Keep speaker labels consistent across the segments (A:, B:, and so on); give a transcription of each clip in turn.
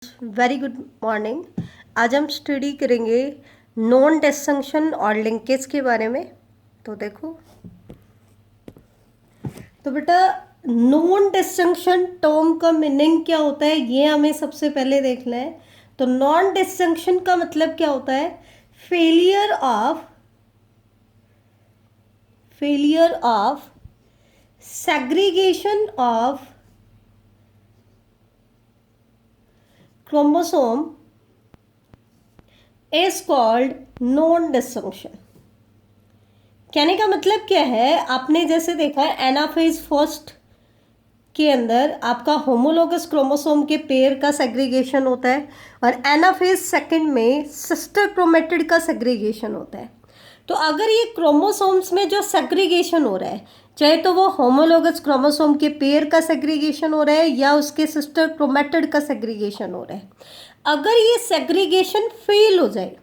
A: Very good morning. आज हम study करेंगे नॉन डिसजंक्शन और लिंकेज के बारे में। तो देखो, तो बेटा नॉन डिसजंक्शन टर्म का मीनिंग क्या होता है ये हमें सबसे पहले देखना है। तो नॉन डिसजंक्शन का मतलब क्या होता है? Failure of segregation of chromosome is called non disjunction. कहने का मतलब क्या है, आपने जैसे देखा है एनाफेज फर्स्ट के अंदर आपका होमोलोगस क्रोमोसोम के पेयर का सेग्रीगेशन होता है और एनाफेज सेकंड में सिस्टर क्रोमेटिड का सेग्रीगेशन होता है। तो अगर ये क्रोमोसोम्स में जो सेग्रीगेशन हो रहा है, चाहे तो वो होमोलोगस क्रोमोसोम के पेयर का सेग्रीगेशन हो रहा है या उसके सिस्टर क्रोमेटिड का सेग्रीगेशन हो रहा है, अगर ये सेग्रीगेशन फेल हो जाए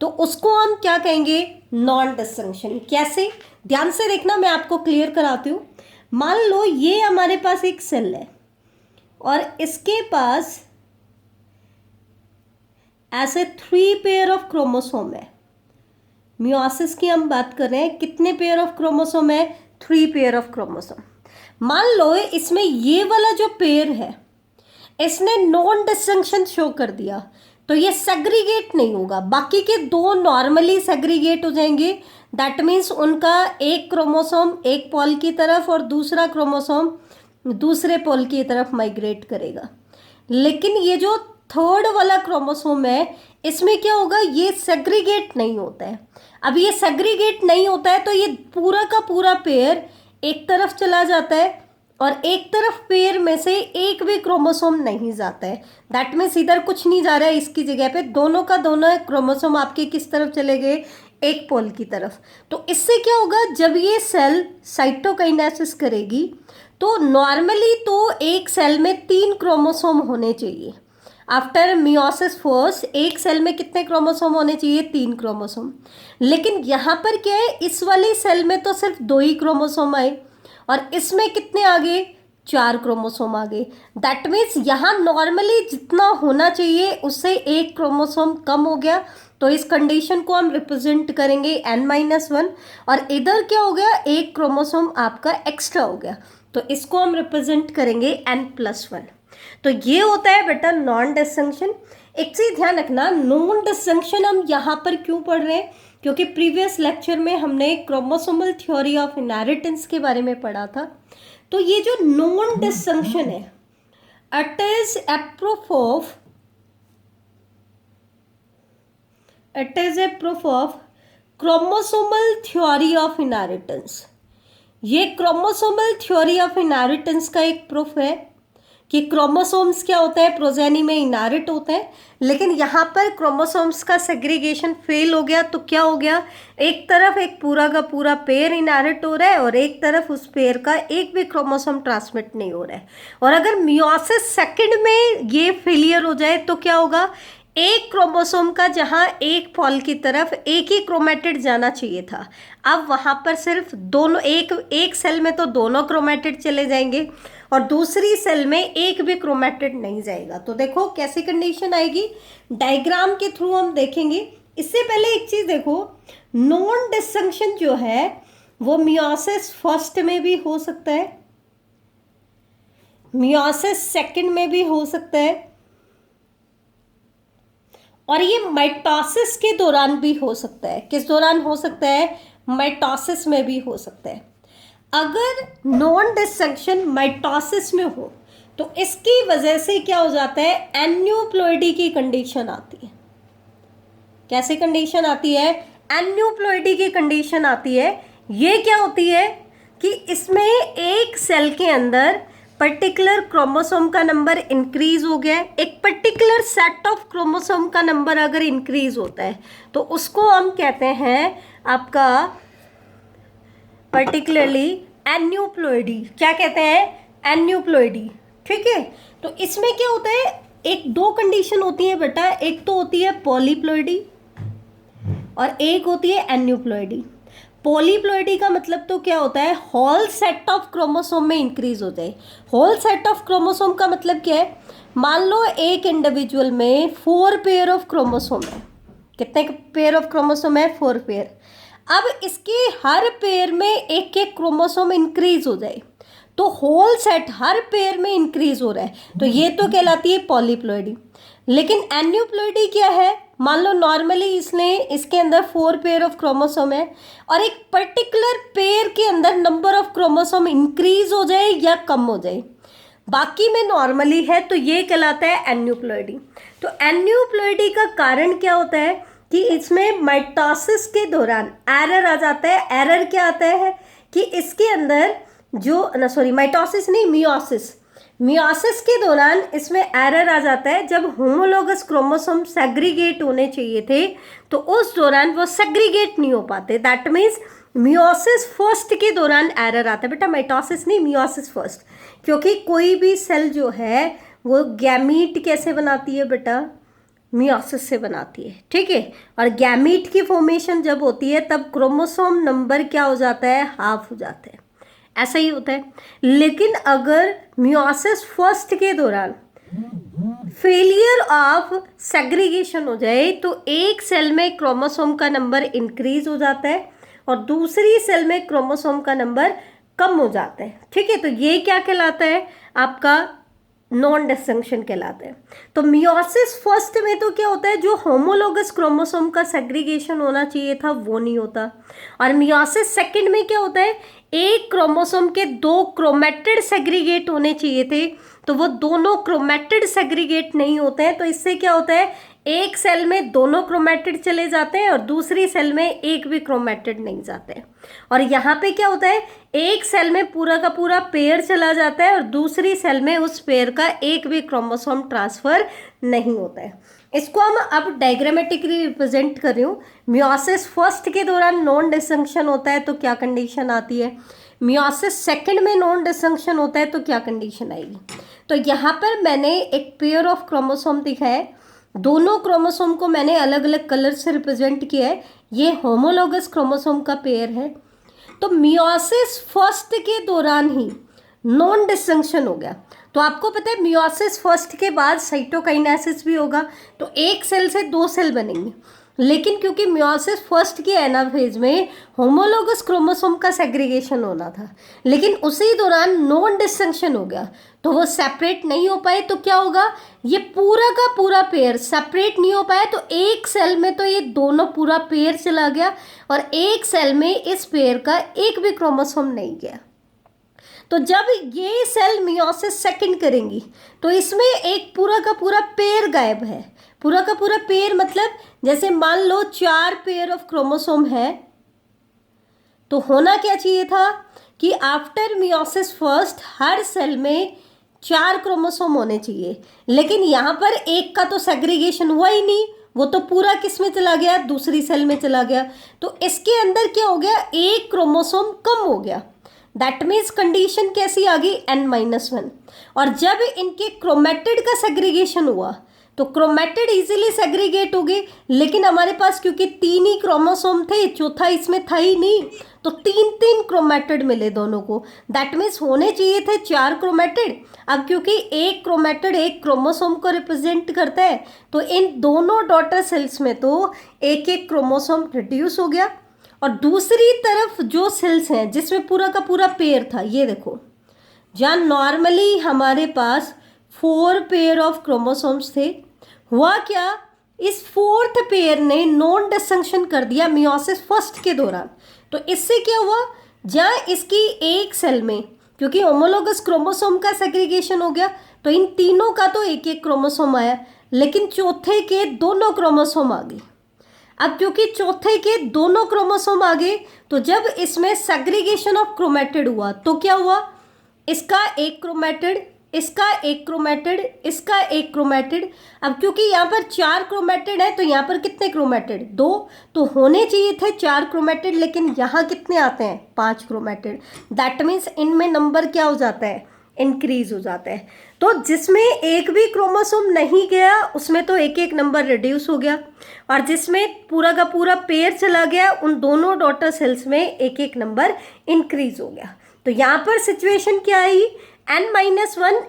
A: तो उसको हम क्या कहेंगे? Non disjunction. कैसे? ध्यान से देखना, मैं आपको क्लियर कराती हूँ। मान लो ये हमारे पास एक सेल है और इसके पास ऐसे 3 पेयर ऑफ क्रोमोसोम है। मियोसिस की हम बात कर रहे हैं, कितने पेयर ऑफ क्रोमोसोम है? 3 पेयर ऑफ क्रोमोसोम। मान लो इसमें ये वाला जो पेयर है इसने नॉन डिसजंक्शन शो कर दिया, तो ये सेग्रीगेट नहीं होगा, बाकी के 2 नॉर्मली सेग्रीगेट हो जाएंगे। दैट मीन्स उनका एक क्रोमोसोम एक पोल की तरफ और दूसरा क्रोमोसोम दूसरे पोल की तरफ माइग्रेट करेगा। लेकिन ये जो थर्ड वाला क्रोमोसोम है इसमें क्या होगा? ये सेग्रीगेट नहीं होता है। अब ये सेग्रीगेट नहीं होता है तो ये पूरा का पूरा पेयर एक तरफ चला जाता है और एक तरफ पेयर में से एक भी क्रोमोसोम नहीं जाता है। दैट मीन्स इधर कुछ नहीं जा रहा है, इसकी जगह पे दोनों का दोनों क्रोमोसोम आपके किस तरफ चले गए? एक पोल की तरफ। तो इससे क्या होगा, जब ये सेल साइटोकाइनेसिस करेगी तो नॉर्मली तो एक सेल में 3 क्रोमोसोम होने चाहिए। आफ्टर मियोसिस फर्स्ट एक सेल में कितने क्रोमोसोम होने चाहिए? 3 क्रोमोसोम। लेकिन यहाँ पर क्या है, इस वाली सेल में तो सिर्फ 2 ही क्रोमोसोम आए और इसमें कितने आ गए? 4 क्रोमोसोम आ गए। दैट मीन्स यहाँ नॉर्मली जितना होना चाहिए उससे एक क्रोमोसोम कम हो गया। तो इस कंडीशन को हम रिप्रेजेंट करेंगे n-1 और इधर क्या हो गया? एक क्रोमोसोम आपका एक्स्ट्रा हो गया, तो इसको हम रिप्रेजेंट करेंगे n+1। तो ये होता है बेटा नॉन डिसजंक्शन। एक चीज ध्यान रखना, नॉन डिसजंक्शन हम यहाँ पर क्यों पढ़ रहे हैं? क्योंकि प्रीवियस लेक्चर में हमने क्रोमोसोमल थ्योरी ऑफ इनहेरिटेंस के बारे में पढ़ा था। तो ये जो नॉन डिसजंक्शन है, it is a proof of chromosomal theory of inheritance. ये क्रोमोसोमल थ्योरी ऑफ इनहेरिटेंस का एक प्रूफ है कि क्रोमोसोम्स क्या होता है? प्रोजेनी में इनहेरिट होते हैं। लेकिन यहाँ पर क्रोमोसोम्स का सेग्रीगेशन फेल हो गया तो क्या हो गया? एक तरफ एक पूरा का पूरा पेयर इनहेरिट हो रहा है और एक तरफ उस पेयर का एक भी क्रोमोसोम ट्रांसमिट नहीं हो रहा है। और अगर मियोसिस सेकंड में ये फेलियर हो जाए तो क्या होगा? एक क्रोमोसोम का जहाँ एक पॉल की तरफ एक ही क्रोमेटिड जाना चाहिए था, अब वहाँ पर सिर्फ दोनों, एक सेल में तो दोनों क्रोमेटिड चले जाएंगे और दूसरी सेल में एक भी क्रोमेटिड नहीं जाएगा। तो देखो कैसी कंडीशन आएगी, डायग्राम के थ्रू हम देखेंगे। इससे पहले एक चीज देखो, नॉन डिसजंक्शन जो है वो मियोसिस फर्स्ट में भी हो सकता है, मियोसिस सेकंड में भी हो सकता है और ये माइटोसिस के दौरान भी हो सकता है। किस दौरान हो सकता है? माइटोसिस में भी हो सकता है। अगर नॉन डिसजंक्शन माइटोसिस में हो तो इसकी वजह से क्या हो जाता है? एन्यूप्लॉइडी की कंडीशन आती है। कैसी कंडीशन आती है? एन्यूप्लॉइडी की कंडीशन आती है। ये क्या होती है कि इसमें एक सेल के अंदर पर्टिकुलर क्रोमोसोम का नंबर इंक्रीज हो गया है, एक पर्टिकुलर सेट ऑफ क्रोमोसोम का नंबर अगर इंक्रीज होता है तो उसको हम कहते हैं आपका पर्टिकुलरली एन्यूप्लॉइडी। क्या कहते हैं? एन्यूप्लॉइडी। ठीक है, तो इसमें क्या होता है? एक 2 कंडीशन होती है बेटा, एक तो होती है पॉलीप्लॉइडी और एक होती है एन्यूप्लॉइडी। पॉलीप्लॉइडी का मतलब तो क्या होता है? होल सेट ऑफ क्रोमोसोम में इंक्रीज हो जाए। होल सेट ऑफ क्रोमोसोम का मतलब क्या है? मान लो एक इंडिविजुअल में 4 पेयर ऑफ क्रोमोसोम है। कितने पेयर ऑफ क्रोमोसोम है? 4 पेयर। अब इसके हर पेयर में एक एक क्रोमोसोम इंक्रीज हो जाए तो होल सेट हर पेयर में इंक्रीज हो रहा है, तो ये तो कहलाती है पॉलीप्लॉइडी। लेकिन एन्यूप्लॉइडी क्या है? मान लो नॉर्मली इसके अंदर 4 पेयर ऑफ क्रोमोसोम है और एक पर्टिकुलर पेयर के अंदर नंबर ऑफ क्रोमोसोम इंक्रीज हो जाए या कम हो जाए, बाकी में नॉर्मली है, तो ये कहलाता है एन्यूप्लॉइडी। तो एन्यूप्लॉइडी का कारण क्या होता है कि इसमें माइटोसिस के दौरान एरर आ जाता है। एरर क्या आता है कि इसके अंदर माइटोसिस नहीं, मियोसिस के दौरान इसमें एरर आ जाता है। जब होमोलोगस क्रोमोसोम सेग्रीगेट होने चाहिए थे तो उस दौरान वो सेग्रीगेट नहीं हो पाते। दैट मीन्स मियोसिस फर्स्ट के दौरान एरर आता है। बेटा माइटोसिस नहीं, मियोसिस फर्स्ट, क्योंकि कोई भी सेल जो है वो गैमीट कैसे बनाती है बेटा? मियोसिस से बनाती है, ठीक है। और गैमीट की फॉर्मेशन जब होती है तब क्रोमोसोम नंबर क्या हो जाता है? हाफ हो जाता है, ऐसा ही होता है। लेकिन अगर मियोसिस फर्स्ट के दौरान फेलियर ऑफ सेग्रीगेशन हो जाए तो एक सेल में क्रोमोसोम का नंबर इंक्रीज हो जाता है और दूसरी सेल में क्रोमोसोम का नंबर कम हो जाता है, ठीक है। तो ये क्या कहलाता है? आपका नॉन डिस्टिंक्शन कहलाता है। तो मियोसिस फर्स्ट में तो क्या होता है, जो होमोलोगस क्रोमोसोम का सेग्रीगेशन होना चाहिए था वो नहीं होता। और मियोसिस सेकंड में क्या होता है, एक क्रोमोसोम के 2 क्रोमैटिड सेग्रीगेट होने चाहिए थे तो वो दोनों क्रोमैटिड सेग्रीगेट नहीं होते हैं। तो इससे क्या होता है, एक सेल में दोनों क्रोमैटिड चले जाते हैं और दूसरी सेल में एक भी क्रोमैटिड नहीं जाते हैं। और यहाँ पे क्या होता है, एक सेल में पूरा का पूरा पेयर चला जाता है और दूसरी सेल में उस पेयर का एक भी क्रोमोसोम ट्रांसफर नहीं होता है। इसको हम अब डायग्रामेटिकली रिप्रेजेंट कर रही हूँ। मियोसिस फर्स्ट के दौरान नॉन डिस्टिंक्शन होता है तो क्या कंडीशन आती है, मियोसिस सेकंड में नॉन डिस्टिंक्शन होता है तो क्या कंडीशन आएगी। तो यहाँ पर मैंने एक पेयर ऑफ क्रोमोसोम दिखाया है, दोनों क्रोमोसोम को मैंने अलग अलग कलर से रिप्रेजेंट किया है। ये होमोलोगस क्रोमोसोम का पेयर है। तो मियोसिस फर्स्ट के दौरान ही नॉन डिस्टिंक्शन हो गया। तो आपको पता है मियोसिस फर्स्ट के बाद साइटोकाइनेसिस भी होगा, तो एक सेल से 2 सेल बनेंगे। लेकिन क्योंकि मियोसिस फर्स्ट के एनाफेज में होमोलोगस क्रोमोसोम का सेग्रीगेशन होना था, लेकिन उसी दौरान नॉन डिस्टिंक्शन हो गया तो वो सेपरेट नहीं हो पाए। तो क्या होगा, ये पूरा का पूरा पेयर सेपरेट नहीं हो पाया, तो एक सेल में तो ये दोनों पूरा पेयर चला गया और एक सेल में इस पेयर का एक भी क्रोमोसोम नहीं गया। तो जब ये सेल मियोसिस सेकंड करेंगी तो इसमें एक पूरा का पूरा पेयर गायब है। पूरा का पूरा पेयर मतलब जैसे मान लो 4 पेयर ऑफ क्रोमोसोम है, तो होना क्या चाहिए था कि आफ्टर मियोसिस फर्स्ट हर सेल में 4 क्रोमोसोम होने चाहिए, लेकिन यहाँ पर एक का तो सेग्रीगेशन हुआ ही नहीं, वो तो पूरा किस में चला गया, दूसरी सेल में चला गया। तो इसके अंदर क्या हो गया, एक क्रोमोसोम कम हो गया। दैट मीन्स कंडीशन कैसी आ गई, n-1। और जब इनके क्रोमैटिड का सेग्रीगेशन हुआ तो क्रोमैटिड इजीली सेग्रीगेट हो गए, लेकिन हमारे पास क्योंकि 3 ही क्रोमोसोम थे, चौथा इसमें था ही नहीं, तो 3 क्रोमैटिड मिले दोनों को। दैट मीन्स होने चाहिए थे 4 क्रोमैटिड। अब क्योंकि एक क्रोमैटिड एक क्रोमोसोम को रिप्रेजेंट करता है तो इन दोनों डॉटर सेल्स में तो एक एक क्रोमोसोम रिड्यूस हो गया। और दूसरी तरफ जो सेल्स हैं जिसमें पूरा का पूरा पेयर था, ये देखो, जहाँ नॉर्मली हमारे पास 4 पेयर ऑफ क्रोमोसोम्स थे, हुआ क्या, इस 4th पेयर ने नॉन डिस्टिंक्शन कर दिया मियोसिस फर्स्ट के दौरान। तो इससे क्या हुआ, जहाँ इसकी एक सेल में क्योंकि होमोलोगस क्रोमोसोम का सेग्रीगेशन हो गया तो इन तीनों का तो एक एक क्रोमोसोम आया, लेकिन चौथे के दोनों क्रोमोसोम आ गए। अब क्योंकि चौथे के दोनों क्रोमोसोम आ गए तो जब इसमें सेग्रीगेशन ऑफ क्रोमैटिड हुआ तो क्या हुआ, इसका एक क्रोमैटिड, इसका एक क्रोमैटिड, इसका एक क्रोमैटिड। अब क्योंकि यहाँ पर 4 क्रोमैटिड है तो यहाँ पर कितने क्रोमैटिड, 2, तो होने चाहिए थे 4 क्रोमैटिड, लेकिन यहाँ कितने आते हैं, 5 क्रोमैटिड। दैट मीन्स इनमें नंबर क्या हो जाता है, इंक्रीज हो जाता है। तो जिसमें एक भी क्रोमोसोम नहीं गया उसमें तो एक एक नंबर रिड्यूस हो गया, और जिसमें पूरा का पूरा पेयर चला गया उन दोनों डॉटर सेल्स में एक एक नंबर इंक्रीज हो गया। तो यहाँ पर सिचुएशन क्या आई, n-1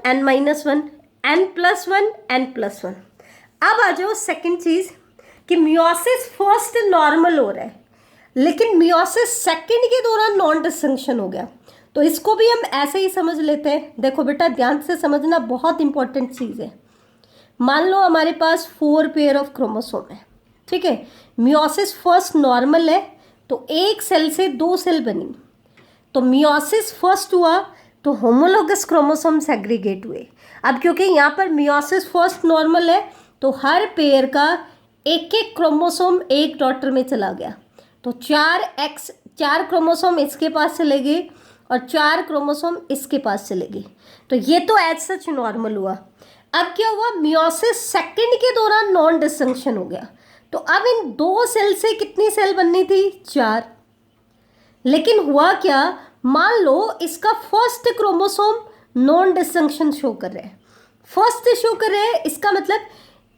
A: n-1 N+1 N+1। अब आ जाओ सेकंड चीज कि मियोसिस फर्स्ट नॉर्मल हो रहा है लेकिन मियोसिस सेकंड के दौरान नॉन डिसजंक्शन हो गया, तो इसको भी हम ऐसे ही समझ लेते हैं। देखो बेटा ध्यान से समझना, बहुत इंपॉर्टेंट चीज है। मान लो हमारे पास 4 पेयर ऑफ क्रोमोसोम है, ठीक है। मियोसिस फर्स्ट नॉर्मल है तो एक सेल से 2 सेल बनी, तो मियोसिस फर्स्ट हुआ तो होमोलोगस क्रोमोसोम सेग्रीगेट हुए। अब क्योंकि यहाँ पर मियोसिस फर्स्ट नॉर्मल है तो हर पेयर का एक एक क्रोमोसोम एक डॉटर में चला गया, तो 4 क्रोमोसोम इसके पास चले गए और 4 क्रोमोसोम इसके पास चले गए, तो ये तो एज सच नॉर्मल हुआ। अब क्या हुआ, मियोसिस सेकंड के दौरान नॉन डिसजंक्शन हो गया, तो अब इन 2 सेल से कितनी सेल बननी थी, 4। लेकिन हुआ क्या, मान लो इसका first chromosome non disjunction show कर रहा है, फर्स्ट शो कर रहा है, इसका मतलब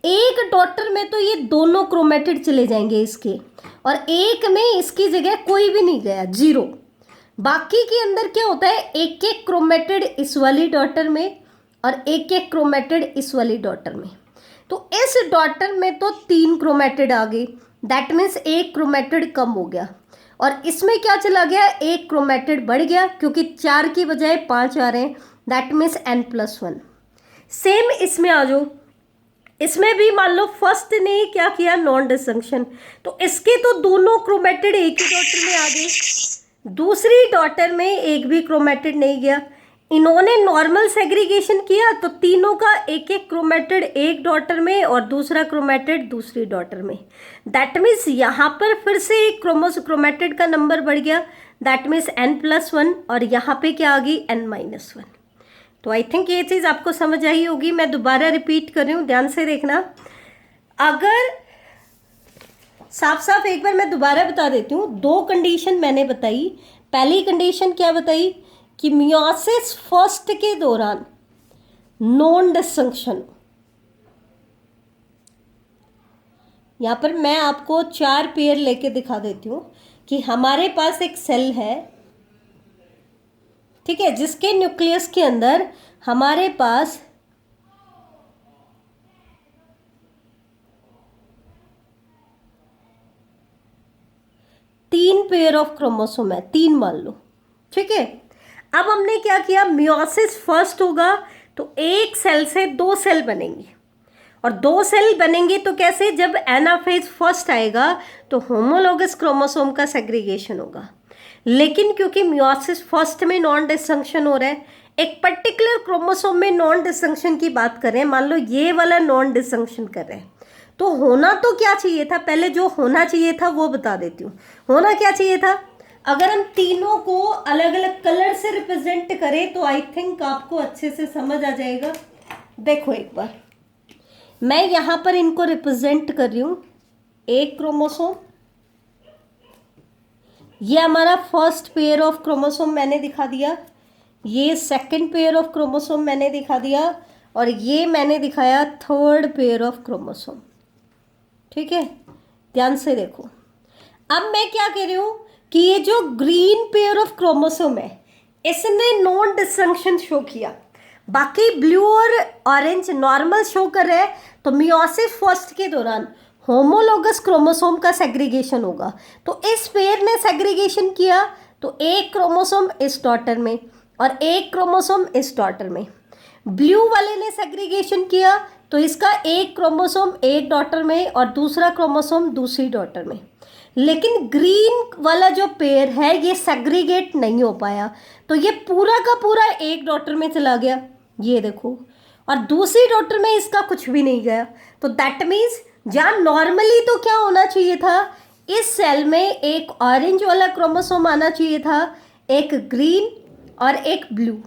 A: एक डॉटर में तो ये दोनों क्रोमेटिड चले जाएंगे इसके, और एक में इसकी जगह कोई भी नहीं गया, 0। बाकी के अंदर क्या होता है, एक एक क्रोमेटिड इस वाली डॉटर में और एक एक क्रोमेटिड इस वाली डॉटर में, तो इस डॉटर में तो 3 क्रोमेटिड आ गई, दैट मीन्स एक क्रोमेटिड कम हो गया, और इसमें क्या चला गया, एक क्रोमेटिड बढ़ गया क्योंकि 4 की बजाय 5 आ रहे हैं, दैट मीन्स N+1। सेम इसमें आ जाओ, इसमें भी मान लो फर्स्ट ने क्या किया, नॉन डिसजंक्शन, तो इसके तो दोनों क्रोमेटिड एक ही डॉटर में आ गए, दूसरी डॉटर में एक भी क्रोमेटिड नहीं गया। इन्होंने नॉर्मल सेग्रीगेशन किया तो तीनों का एक एक क्रोमेटिड एक डॉटर में और दूसरा क्रोमेटिड दूसरी डॉटर में, दैट मीन्स यहाँ पर फिर से एक क्रोमेटिड का नंबर बढ़ गया, दैट मीन्स N+1, और यहाँ पे क्या आ गई, N-1। तो आई थिंक ये चीज़ आपको समझ आई होगी। मैं दोबारा रिपीट कर रही हूँ, ध्यान से देखना। अगर साफ साफ एक बार मैं दोबारा बता देती हूँ, 2 कंडीशन मैंने बताई। पहली कंडीशन क्या बताई कि मियोसिस फर्स्ट के दौरान नॉन डिसजंक्शन। यहाँ पर मैं आपको 4 पेयर लेके दिखा देती हूँ कि हमारे पास एक सेल है, ठीक है, जिसके न्यूक्लियस के अंदर हमारे पास 3 पेयर ऑफ क्रोमोसोम है, 3 मान लो, ठीक है। अब हमने क्या किया, मियोसिस फर्स्ट होगा तो एक सेल से 2 सेल बनेंगी, और 2 सेल बनेंगे तो कैसे, जब एनाफेज फर्स्ट आएगा तो होमोलोगस क्रोमोसोम का सेग्रीगेशन होगा। लेकिन क्योंकि मियोसिस फर्स्ट में नॉन डिसजंक्शन हो रहा है, एक पर्टिकुलर क्रोमोसोम में नॉन डिसजंक्शन की बात कर रहे हैं, मान लो ये वाला नॉन डिसजंक्शन कर रहे हैं, तो होना तो क्या चाहिए था, पहले जो होना चाहिए था वो बता देती हूँ। होना क्या चाहिए था, अगर हम तीनों को अलग अलग कलर से रिप्रेजेंट करें तो आई थिंक आपको अच्छे से समझ आ जाएगा। देखो एक बार मैं यहाँ पर इनको रिप्रेजेंट कर रही हूँ, एक क्रोमोसोम, ये हमारा फर्स्ट पेयर ऑफ क्रोमोसोम मैंने दिखा दिया, ये सेकंड पेयर ऑफ क्रोमोसोम मैंने दिखा दिया, और ये मैंने दिखाया थर्ड पेयर ऑफ क्रोमोसोम, ठीक है। ध्यान से देखो, अब मैं क्या कह रही हूँ कि ये जो ग्रीन पेयर ऑफ क्रोमोसोम है इसने नॉन डिसजंक्शन शो किया, बाकी ब्लू और ऑरेंज नॉर्मल शो कर रहे हैं, तो मियोसिस फर्स्ट के दौरान होमोलोगस क्रोमोसोम का सेग्रीगेशन होगा। तो इस पेयर ने सेग्रीगेशन किया तो एक क्रोमोसोम इस डॉटर में और एक क्रोमोसोम इस डॉटर में। ब्लू वाले ने सेग्रीगेशन किया तो इसका एक क्रोमोसोम एक डॉटर में और दूसरा क्रोमोसोम दूसरी डॉटर में। लेकिन ग्रीन वाला जो पेयर है ये सेग्रीगेट नहीं हो पाया, तो ये पूरा का पूरा एक डॉटर में चला गया, ये देखो, और दूसरी डॉटर में इसका कुछ भी नहीं गया। तो दैट मीन्स जहाँ नॉर्मली तो क्या होना चाहिए था, इस सेल में एक ऑरेंज वाला क्रोमोसोम आना चाहिए था, एक ग्रीन और एक ब्लू,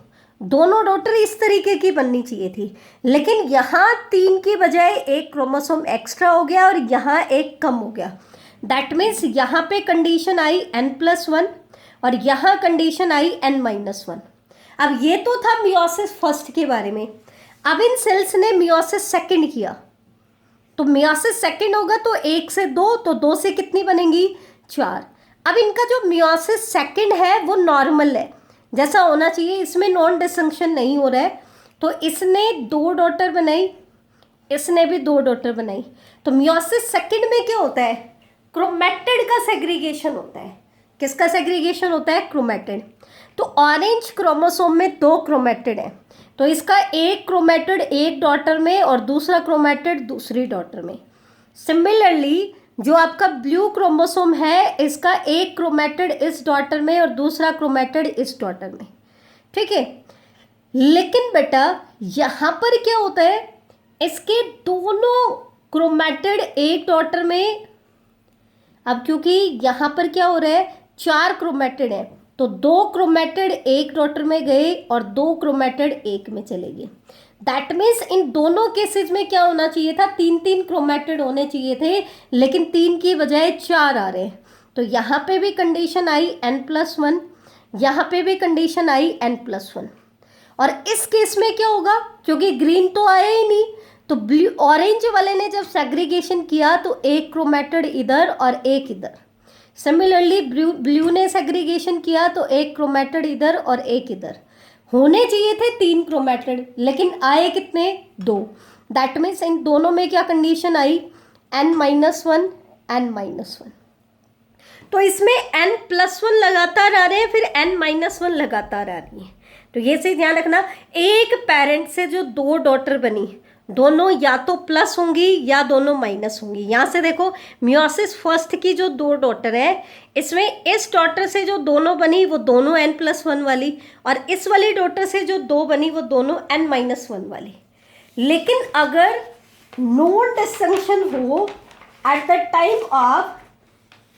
A: दोनों डॉटर इस तरीके की बननी चाहिए थी। लेकिन यहाँ 3 की बजाय एक क्रोमोसोम एक्स्ट्रा हो गया और यहाँ एक कम हो गया। दैट मीन्स यहाँ पे कंडीशन आई N+1 और यहाँ कंडीशन आई N-1। अब ये तो था मियोसिस फर्स्ट के बारे में। अब इन सेल्स ने मियोसिस सेकंड किया, तो मियोसिस सेकंड होगा तो 1 से 2, तो 2 से कितनी बनेंगी, 4। अब इनका जो मियोसिस सेकंड है वो नॉर्मल है, जैसा होना चाहिए, इसमें नॉन डिसजंक्शन नहीं हो रहा है। तो इसने 2 डॉटर बनाई, इसने भी 2 डॉटर बनाई। तो मियोसिस सेकंड में क्या होता है, क्रोमैटिड का सेग्रीगेशन होता है। किसका सेग्रीगेशन होता है, क्रोमैटिड। तो ऑरेंज क्रोमोसोम में 2 क्रोमैटिड है, तो इसका एक क्रोमैटिड एक डॉटर में और दूसरा क्रोमैटिड दूसरी डॉटर में। सिमिलरली जो आपका ब्लू क्रोमोसोम है, इसका एक क्रोमैटिड इस डॉटर में और दूसरा क्रोमैटिड इस डॉटर में, ठीक है। लेकिन बेटा यहाँ पर क्या होता है, इसके दोनों क्रोमैटिड एक डॉटर में, अब क्योंकि यहाँ पर क्या हो रहा है, 4 क्रोमैटिड है, तो 2 क्रोमैटिड एक डॉटर में गए और 2 क्रोमैटिड एक में चले गए। दैट मीन्स इन दोनों केसेस में क्या होना चाहिए था, 3-3 क्रोमैटिड होने चाहिए थे, लेकिन 3 की बजाय 4 आ रहे हैं। तो यहाँ पे भी कंडीशन आई n+1, यहाँ पे भी कंडीशन आई n+1। और इस केस में क्या होगा, क्योंकि ग्रीन तो आया ही नहीं, तो ब्लू ऑरेंज वाले ने जब सेग्रीगेशन किया तो एक क्रोमैटिड इधर और एक इधर। सिमिलरली ब्लू ने सेग्रीगेशन किया तो एक क्रोमैटिड इधर और एक इधर। होने चाहिए थे 3 क्रोमैटिड, लेकिन आए कितने, 2। दैट मीन्स इन दोनों में क्या कंडीशन आई, n-1 n-1। तो इसमें n+1 लगातार आ रहे हैं, फिर n-1 लगातार आ रही है। तो ये से ध्यान रखना, एक पेरेंट से जो 2 डॉटर बनी, दोनों या तो प्लस होंगी या दोनों माइनस होंगी। यहाँ से देखो मियोसिस फर्स्ट की जो 2 डॉटर है, इसमें इस डॉटर से जो दोनों बनी वो दोनों n+1 वाली, और इस वाली डॉटर से जो 2 बनी वो दोनों n-1 वाली। लेकिन अगर नॉन डिस्जंक्शन हो eight the time of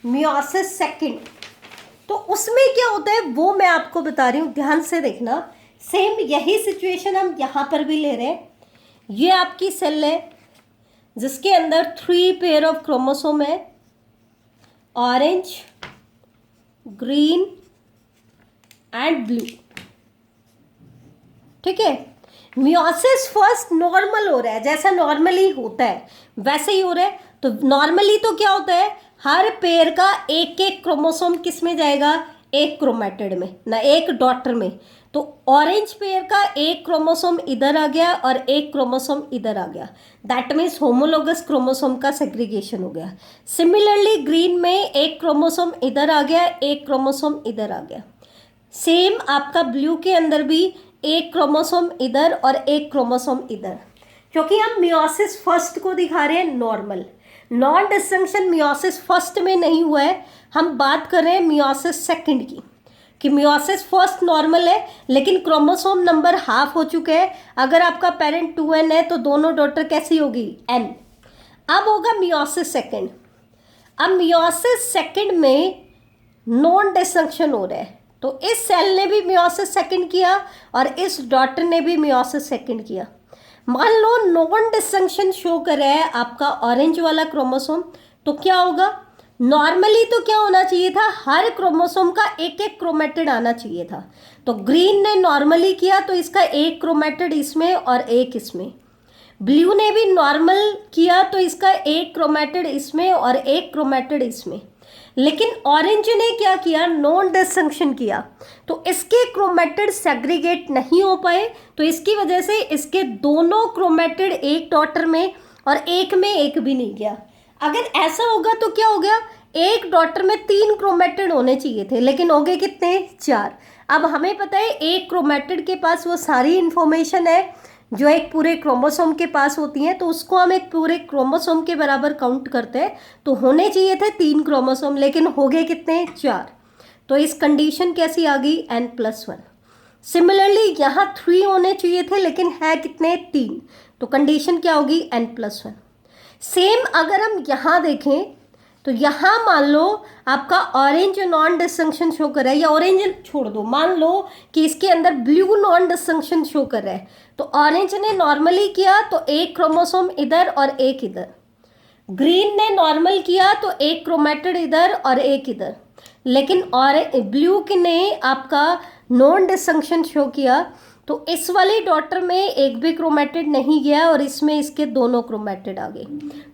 A: meiosis second, तो उसमें क्या होता है वो मैं आपको बता रही हूँ, ध्यान से देखना। सेम यही सिचुएशन हम यहाँ पर भी ले रहे हैं। ये आपकी सेल है जिसके अंदर 3 पेयर ऑफ क्रोमोसोम है, ऑरेंज, ग्रीन एंड ब्लू, ठीक है। मियोसिस फर्स्ट नॉर्मल हो रहा है, जैसा नॉर्मली होता है वैसे ही हो रहा है। तो नॉर्मली तो क्या होता है, हर पेयर का एक एक क्रोमोसोम किस में जाएगा, एक क्रोमैटिड में ना, एक डॉटर में। तो ऑरेंज पेयर का एक क्रोमोसोम इधर आ गया और एक क्रोमोसोम इधर आ गया, दैट मीन्स होमोलोगस क्रोमोसोम का सेग्रीगेशन हो गया। सिमिलरली ग्रीन में एक क्रोमोसोम इधर आ गया, एक क्रोमोसोम इधर आ गया। सेम आपका ब्लू के अंदर भी एक क्रोमोसोम इधर और एक क्रोमोसोम इधर, क्योंकि हम मियोसिस फर्स्ट को दिखा रहे हैं normal. Non disjunction meiosis first में नहीं हुआ है, हम बात कर रहे हैं मियोसिस सेकंड की, कि मियोसिस फर्स्ट नॉर्मल है लेकिन क्रोमोसोम नंबर हाफ हो चुके हैं। अगर आपका पेरेंट 2n है तो दोनों डॉटर कैसी होगी, n। अब होगा मियोसिस सेकंड। अब मियोसिस सेकंड में नॉन डिस्जंक्शन हो रहा है, तो इस सेल ने भी मियोसिस सेकंड किया और इस डॉटर ने भी मियोसिस सेकंड किया। मान लो नॉन डिस्जंक्शन शो कर रहा है आपका ऑरेंज वाला क्रोमोसोम, तो क्या होगा, नॉर्मली तो क्या होना चाहिए था, हर क्रोमोसोम का एक एक क्रोमैटिड आना चाहिए था। तो ग्रीन ने नॉर्मली किया तो इसका एक क्रोमैटिड इसमें और एक इसमें। ब्लू ने भी नॉर्मल किया तो इसका एक क्रोमैटिड इसमें और एक क्रोमैटिड इसमें। लेकिन ऑरेंज ने क्या किया, नॉन डिस्जंक्शन किया, तो इसके क्रोमैटिड सेग्रीगेट नहीं हो पाए, तो इसकी वजह से इसके दोनों क्रोमैटिड एक डॉटर में और एक में एक भी नहीं गया। अगर ऐसा होगा तो क्या हो गया, एक डॉटर में 3 क्रोमैटिड होने चाहिए थे, लेकिन हो गए कितने, 4। अब हमें पता है एक क्रोमैटिड के पास वो सारी इंफॉर्मेशन है जो एक पूरे क्रोमोसोम के पास होती हैं, तो उसको हम एक पूरे क्रोमोसोम के बराबर काउंट करते हैं। तो होने चाहिए थे 3 क्रोमोसोम, लेकिन हो गए कितने, 4। तो इस कंडीशन कैसी आ गई, n+1। सिमिलरली यहाँ 3 होने चाहिए थे लेकिन है कितने, 3, तो कंडीशन क्या होगी, n+1। सेम अगर हम यहाँ देखें तो यहाँ मान लो आपका ऑरेंज नॉन डिस्जंक्शन शो कर रहा है, या ऑरेंज छोड़ दो, मान लो कि इसके अंदर ब्लू नॉन डिस्जंक्शन शो कर रहा है, तो ऑरेंज ने नॉर्मली किया तो एक क्रोमोसोम इधर और एक इधर। ग्रीन ने नॉर्मल किया तो एक क्रोमैटिड इधर और एक इधर। लेकिन ब्लू ने आपका नॉन डिस्जंक्शन शो किया तो इस वाली डॉटर में एक भी क्रोमैटिड नहीं गया और इसमें इसके दोनों क्रोमैटिड आ गए।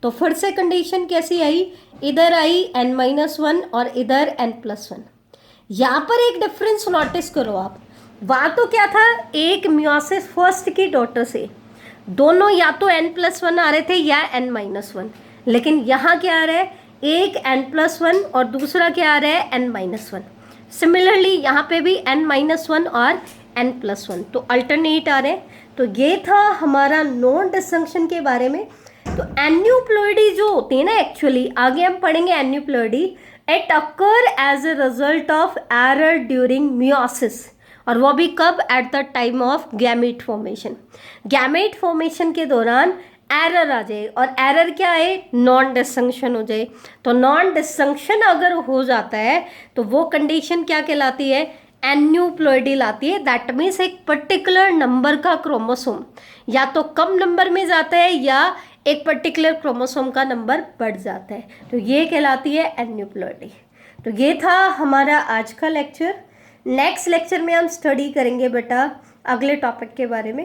A: तो फिर से कंडीशन कैसी आई, इधर आई n-1 और इधर n+1। यहाँ पर एक डिफरेंस नोटिस करो आप, वहाँ तो क्या था, एक मियोसिस फर्स्ट की डॉटर से दोनों या तो n+1 आ रहे थे या n-1, लेकिन यहाँ क्या आ रहा है, एक n+1 और दूसरा क्या आ रहा है, n-1। सिमिलरली यहाँ पे भी n-1 और n+1, तो अल्टरनेट आ रहे हैं। तो ये था हमारा नॉन डिसजंक्शन के बारे में। तो एन्यूप्लॉइडी जो होती है ना, एक्चुअली आगे हम पढ़ेंगे aneuploidy, it occur as a result of error during meiosis, और वो भी कब, at the time of gamete formation. Gamete formation के दौरान एरर आ जाए, और एरर क्या है, नॉन डिसजंक्शन हो जाए। तो नॉन डिसजंक्शन अगर हो जाता है तो वो कंडीशन क्या कहलाती है, एन्यूप्लॉइडी लाती है। दैट मीन्स एक पर्टिकुलर नंबर का क्रोमोसोम या तो कम नंबर में जाता है या एक पर्टिकुलर क्रोमोसोम का नंबर बढ़ जाता है, तो ये कहलाती है एन्यूप्लॉइडी। तो ये था हमारा आज का लेक्चर। नेक्स्ट लेक्चर में हम स्टडी करेंगे बेटा अगले टॉपिक के बारे में।